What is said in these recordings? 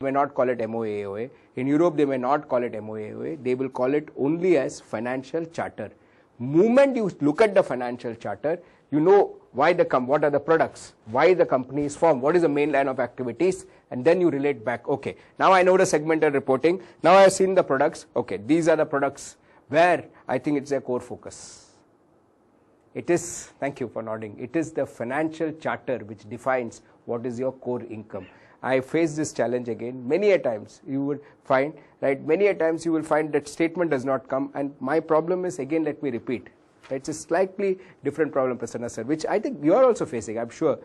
may not call it MOA. In Europe, they may not call it MOA. They will call it only as financial charter. Moment you look at the financial charter, you know why what are the products, why the company is formed, what is the main line of activities, and then you relate back. Okay, now I know the segmental reporting. Now I have seen the products. Okay, these are the products where I think it's a core focus. It is, thank you for nodding, it is the financial charter which defines what is your core income. I face this challenge again. Many a times you would find, right, many a times you will find that statement does not come, and my problem is, again, let me repeat. It's a slightly different problem, Prasanna sir, which I think you are also facing, I'm sure.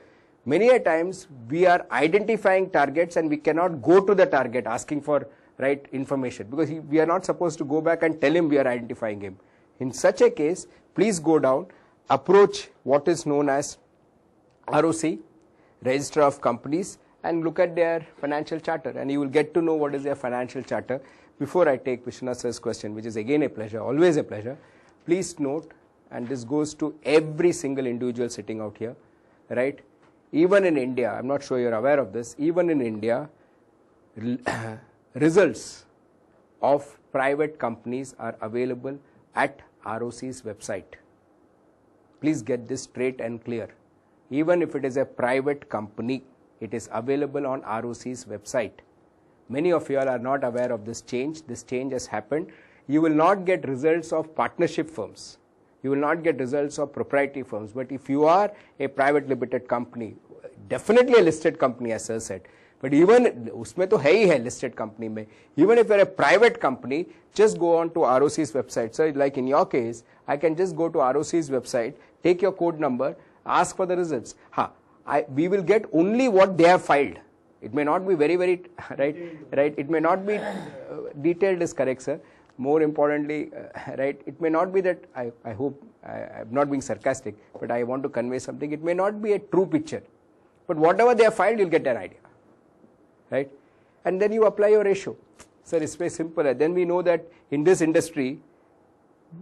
Many a times we are identifying targets and we cannot go to the target asking for right information, because we are not supposed to go back and tell him we are identifying him. In such a case, please go down, approach what is known as ROC, Register of Companies, and look at their financial charter, and you will get to know what is their financial charter. Before I take Vishwanath sir's question, which is again a pleasure, always a pleasure, please note, and this goes to every single individual sitting out here, right? Even in India, I'm not sure you're aware of this, even in India, results of private companies are available at ROC's website. Please get this straight and clear. Even if it is a private company, it is available on ROC's website. Many of you all are not aware of this change. This change has happened. You will not get results of partnership firms. You will not get results of proprietary firms. But if you are a private limited company, definitely a listed company, as sir said, but even उसमें तो है ही है listed company में, even if you are a private company, just go on to ROC's website. So like in your case, I can just go to ROC's website, take your code number, ask for the results. We will get only what they have filed. It may not be very, right. It may not be detailed is correct, sir. More importantly, right, it may not be that, I hope, I'm not being sarcastic, but I want to convey something. It may not be a true picture, but whatever they have filed, you'll get an idea, right? And then you apply your ratio. Sir, it's very simple. Then we know that in this industry,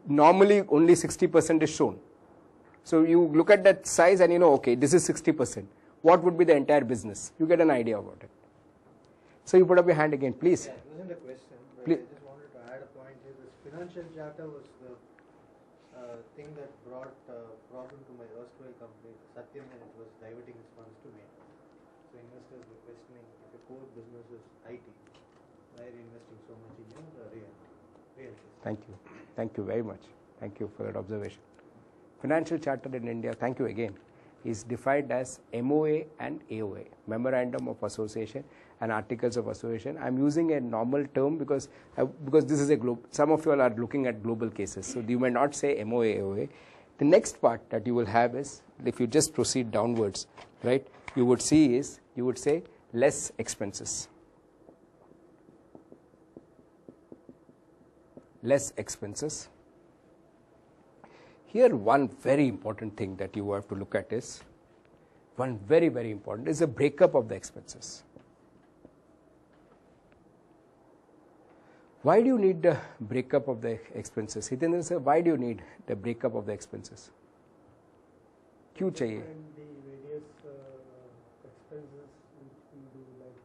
normally only 60% is shown. So you look at that size and you know, okay, this is 60%. What would be the entire business? You get an idea about it. So you put up your hand again, please. Yeah, it wasn't a question, but Please. I just wanted to add a point here. This financial charter was the thing that brought problem to my erstwhile company, Satyam, and it was diverting its funds to me. So investors were questioning, if your core business is IT, why are you investing so much in your real estate? Thank you. Thank you very much. Thank you for that observation. Financial charter in India, thank you again, is defined as MOA and AOA, Memorandum of Association and Articles of Association. I'm using a normal term because this is a global, some of you all are looking at global cases, so you may not say MOA, AOA. The next part that you will have is, if you just proceed downwards, right, you would say less expenses. Less expenses. Here one very important thing that you have to look at is, one very, very important, is the breakup of the expenses. Why do you need the breakup of the expenses? Hitendra sir, why do you need the breakup of the expenses? क्यों चाहिए? And the various expenses we do, like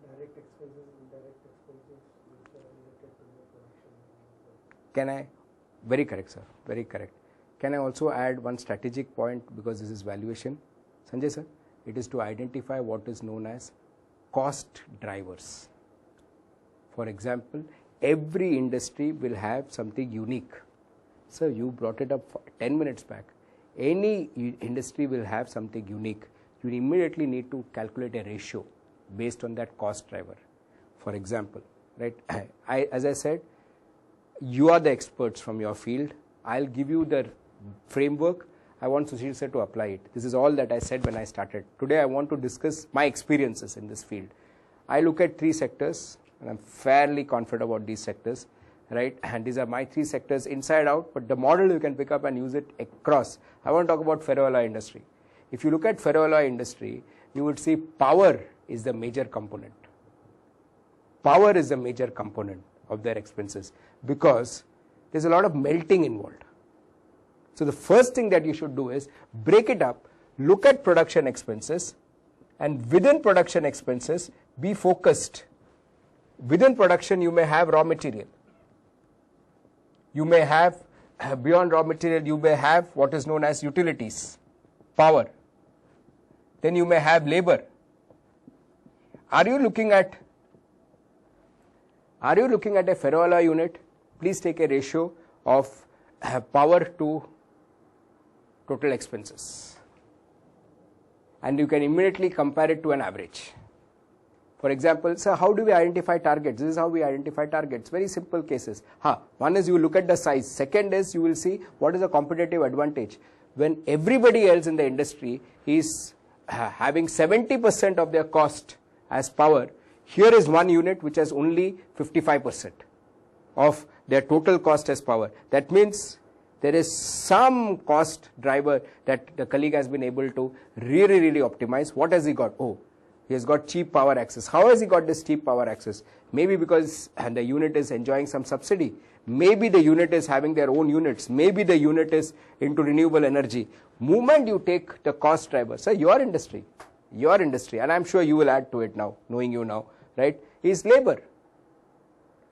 direct expenses, indirect expenses, which are related to the production. Can I? Very correct, sir. Very correct. Can I also add one strategic point, because this is valuation? Sanjay sir, it is to identify what is known as cost drivers. For example, every industry will have something unique. Sir, you brought it up 10 minutes back. Any industry will have something unique. You immediately need to calculate a ratio based on that cost driver. For example, right? As I said, you are the experts from your field. I'll give you the framework. I want Sushil sir to apply it. This is all that I said when I started. Today I want to discuss my experiences in this field. I look at 3 sectors, and I'm fairly confident about these sectors, right? And these are my 3 sectors inside out, but the model you can pick up and use it across. I want to talk about ferroalloy industry. If you look at ferroalloy industry, you would see power is the major component. Power is the major component of their expenses, because there's a lot of melting involved. So the first thing that you should do is break it up, look at production expenses, And within production expenses, be focused. Within production, you may have raw material. You may have, beyond raw material, you may have what is known as utilities, power. Then you may have labor. Are you looking at a ferroalloy unit? Please take a ratio of power to total expenses. And you can immediately compare it to an average. For example, so how do we identify targets? This is how we identify targets. Very simple cases. One is you look at the size. Second is you will see what is the competitive advantage. When everybody else in the industry is having 70% of their cost as power, here is one unit which has only 55% of their total cost as power. That means there is some cost driver that the colleague has been able to really optimize. What has he got? Oh, he has got cheap power access. How has he got this cheap power access? Maybe because the unit is enjoying some subsidy. Maybe the unit is having their own units. Maybe the unit is into renewable energy. Moment you take the cost driver, so your industry, and I'm sure you will add to it now, knowing you now, right, is labor.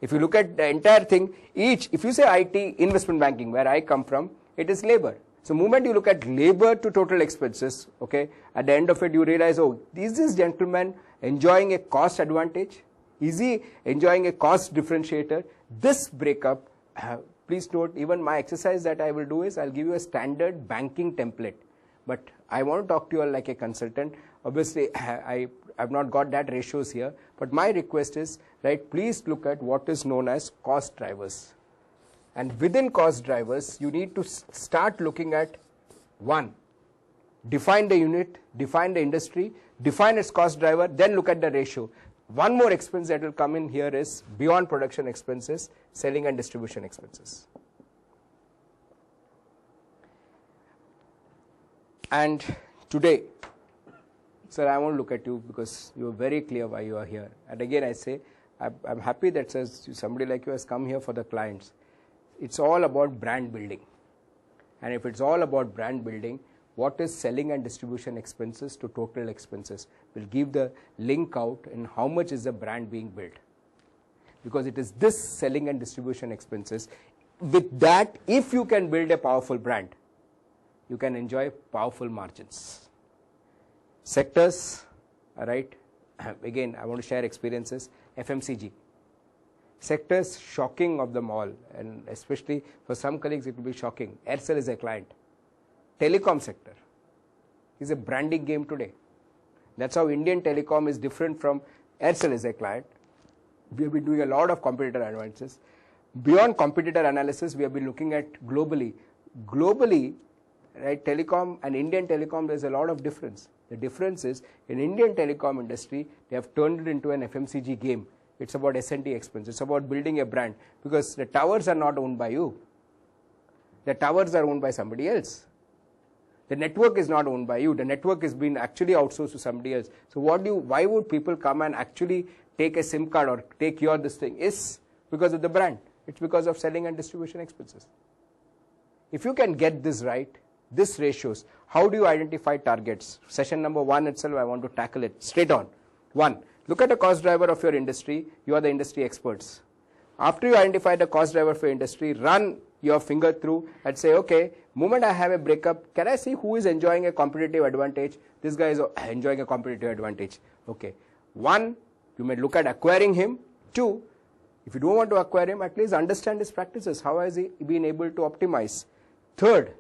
If you look at the entire thing, if you say IT, investment banking, where I come from, it is labor. So moment you look at labor to total expenses, okay, at the end of it you realize, oh, is this gentleman enjoying a cost advantage? Is he enjoying a cost differentiator? This breakup, please note, even my exercise that I will do is I'll give you a standard banking template. But I want to talk to you all like a consultant. Obviously, I've not got that ratios here. But my request is, right, please look at what is known as cost drivers. And within cost drivers, you need to start looking at one, define the unit, define the industry, define its cost driver, then look at the ratio. One more expense that will come in here is beyond production expenses, selling and distribution expenses. And today, sir, I want to look at you because you are very clear why you are here. And again, I say, I'm happy that somebody like you has come here for the clients. It's all about brand building. And if it's all about brand building, what is selling and distribution expenses to total expenses? We'll give the link out in how much is the brand being built. Because it is this selling and distribution expenses. With that, if you can build a powerful brand, you can enjoy powerful margins. Sectors, all right, again, I want to share experiences. FMCG. Sectors, shocking of them all, and especially for some colleagues it will be shocking. Aircel is a client. Telecom sector is a branding game today. That's how Indian Telecom is different from Aircel is a client. We have been doing a lot of competitor analysis. Beyond competitor analysis, we have been looking at globally. Globally, right, telecom and Indian Telecom, there's a lot of difference. The difference is in Indian telecom industry, they have turned it into an FMCG game. It's about S&T expense. It's about building a brand because the towers are not owned by you. The towers are owned by somebody else. The network is not owned by you. The network is being actually outsourced to somebody else. So why would people come and actually take a SIM card or take this thing? Is because of the brand. It's because of selling and distribution expenses. If you can get this right, this ratios, how do you identify targets? Session number 1 itself, I want to tackle it straight on. 1. Look at the cost driver of your industry. You are the industry experts. After you identify the cost driver for your industry, run your finger through and say, okay, moment I have a breakup, can I see who is enjoying a competitive advantage? This guy is enjoying a competitive advantage. Okay. 1, you may look at acquiring him. 2, if you don't want to acquire him, at least understand his practices. How has he been able to optimize? 3rd,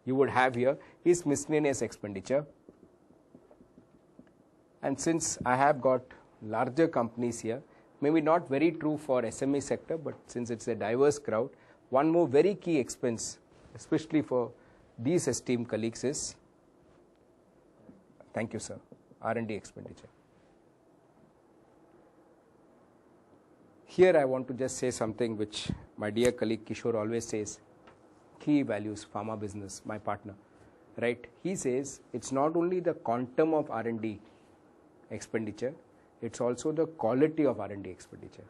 you would have here his miscellaneous expenditure. And since I have got larger companies here, maybe not very true for SME sector, but since it's a diverse crowd, one more very key expense, especially for these esteemed colleagues is, thank you sir, R&D expenditure. Here I want to just say something which my dear colleague Kishore always says, key values, pharma business, my partner, right? He says it's not only the quantum of R&D expenditure, it's also the quality of R&D expenditure.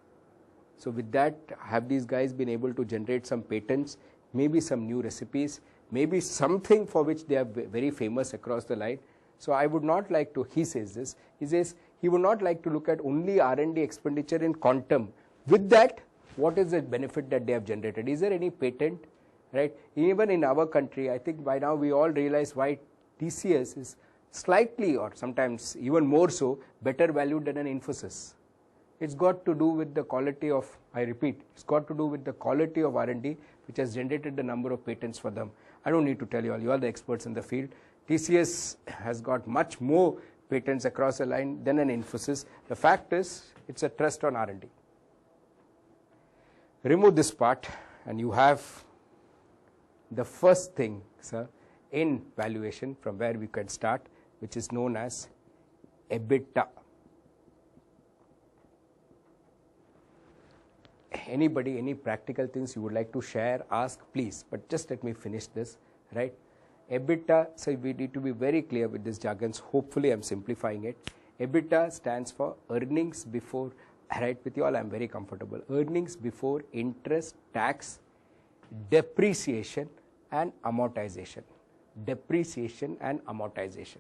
So with that, have these guys been able to generate some patents, maybe some new recipes, maybe something for which they are very famous across the line. So I would not like to, he says this, he says he would not like to look at only R&D expenditure in quantum. With that, what is the benefit that they have generated? Is there any patent, right? Even in our country, I think by now we all realize why TCS is slightly, or sometimes even more so, better valued than an Infosys. It's got to do with the quality of, I repeat, it's got to do with the quality of R&D which has generated the number of patents for them. I don't need to tell you all, you are the experts in the field. TCS has got much more patents across the line than an Infosys. The fact is, it's a trust on R&D. Remove this part and you have the first thing, sir, in valuation from where we can start, which is known as EBITDA. Anybody, any practical things you would like to share, ask, please, but just let me finish this, right? EBITDA, so we need to be very clear with these jargons. Hopefully I'm simplifying it. EBITDA stands for earnings before, right, with you all I'm very comfortable. Earnings before interest, tax, depreciation and amortization. Depreciation and amortization.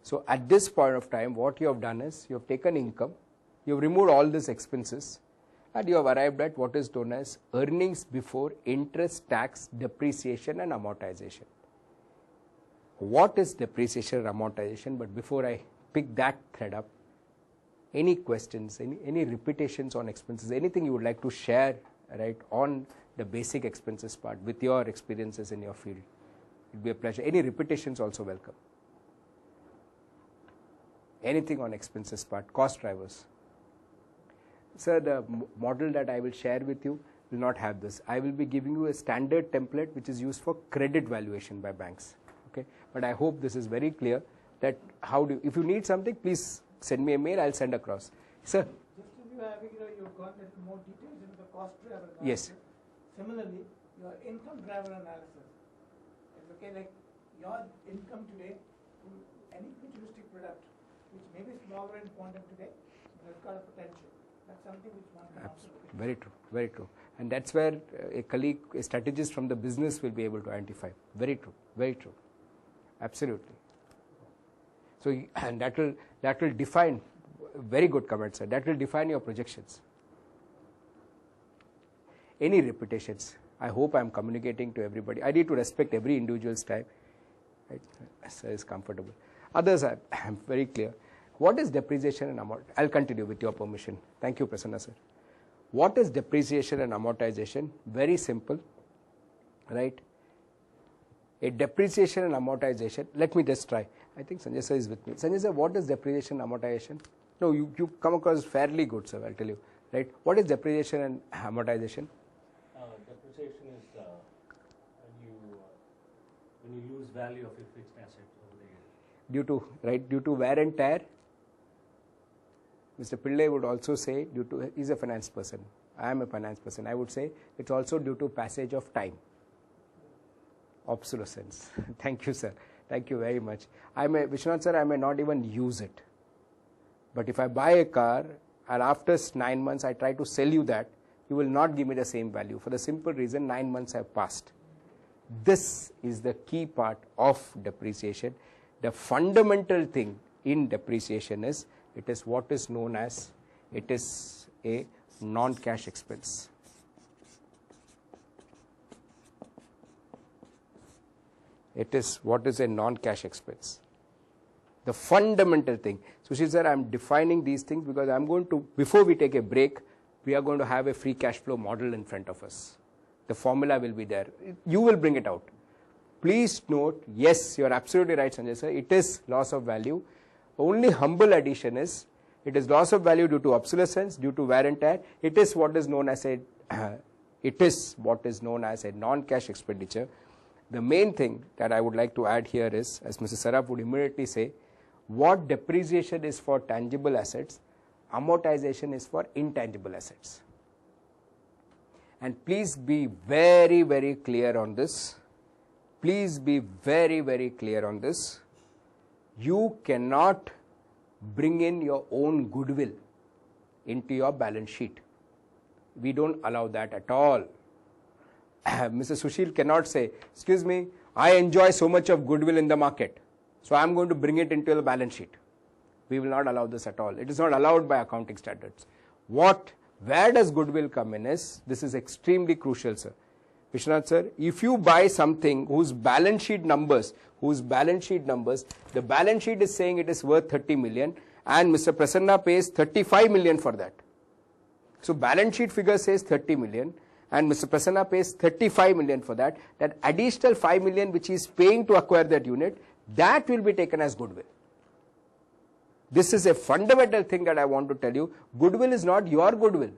So at this point of time, what you have done is, you have taken income, you have removed all these expenses, and you have arrived at what is known as earnings before interest, tax, depreciation and amortization. What is depreciation and amortization? But before I pick that thread up, any questions, any repetitions on expenses, anything you would like to share, right, on the basic expenses part with your experiences in your field? It would be a pleasure. Any repetitions also welcome. Anything on expenses part, cost drivers. Sir, the model that I will share with you will not have this. I will be giving you a standard template which is used for credit valuation by banks. Okay, but I hope this is very clear that how do you, if you need something, please send me a mail, I'll send across. Sir? Just as you have, you've gone into more details into the cost driver analysis. Yes. Similarly, your income driver analysis is okay, like your income today from any futuristic product, which may be smaller in quantum today, but has got a potential. That's something which one can also look at. Very true, very true. And that's where a colleague, a strategist from the business will be able to identify. Very true, very true. Absolutely. So, and that will define, very good comment, sir, that will define your projections. Any repetitions? I hope I am communicating to everybody. I need to respect every individual's time. Right? Sir is comfortable. Others, I am very clear. What is depreciation and amortization? I'll continue with your permission. Thank you, Prasanna sir. What is depreciation and amortization? Very simple, right? A depreciation and amortization, let me just try. I think Sanjay sir is with me. Sanjay sir, what is depreciation and amortization? No, you come across fairly good, sir, I'll tell you. Right? What is depreciation and amortization? Depreciation is when you lose value of your fixed asset over the year. Due to wear and tear. Mr. Pillai would also say he's a finance person. I am a finance person. I would say it's also due to passage of time. Obsolescence. Thank you, sir. Thank you very much. Vishwanath sir, I may not even use it. But if I buy a car and after 9 months I try to sell you that, you will not give me the same value for the simple reason 9 months have passed. This is the key part of depreciation. The fundamental thing in depreciation is it is what is known as, it is a non-cash expense. It is what is a non-cash expense. The fundamental thing. Sushil sir, I am defining these things because I am going to, before we take a break, we are going to have a free cash flow model in front of us. The formula will be there. You will bring it out. Please note, yes, you are absolutely right, Sanjay sir, it is loss of value. Only humble addition is, it is loss of value due to obsolescence, due to wear and tear. It is what is known as a, non-cash expenditure. The main thing that I would like to add here is, as Mr. Saraf would immediately say, what depreciation is for tangible assets, amortization is for intangible assets. And please be very, very clear on this. Please be very, very clear on this. You cannot bring in your own goodwill into your balance sheet. We don't allow that at all. Mr. Sushil cannot say, excuse me, I enjoy so much of goodwill in the market. So I am going to bring it into the balance sheet. We will not allow this at all. It is not allowed by accounting standards. Where does goodwill come in is, this is extremely crucial, sir. Vishwanath sir, if you buy something whose balance sheet numbers, the balance sheet is saying it is worth 30 million and Mr. Prasanna pays 35 million for that. So balance sheet figure says 30 million and Mr. Prasanna pays 35 million for that. That additional 5 million which he is paying to acquire that unit, that will be taken as goodwill. This is a fundamental thing that I want to tell you. Goodwill is not your goodwill.